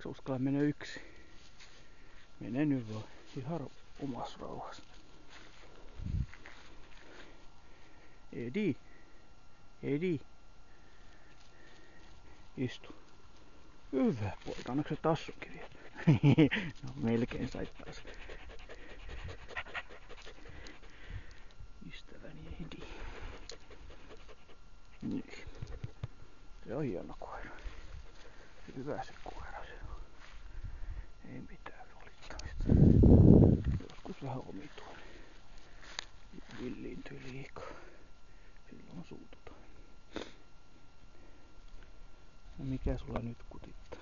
Eikö uskalla mennä yksin? Mene nyt vaan. Ihan omassa rauhassa. Edi. Edi. Istu. Hyvä poika. Onneksi se tassunkin vielä. No melkein sait taas. Ystäväni Edi. Niin. Se on hieno koira. Hyvä se koira se on. Ei mitään valittamista. Joskus vähän omituinen. Villiintyy liikaa. Silloin suututaan. No mikä sulla nyt kutittaa?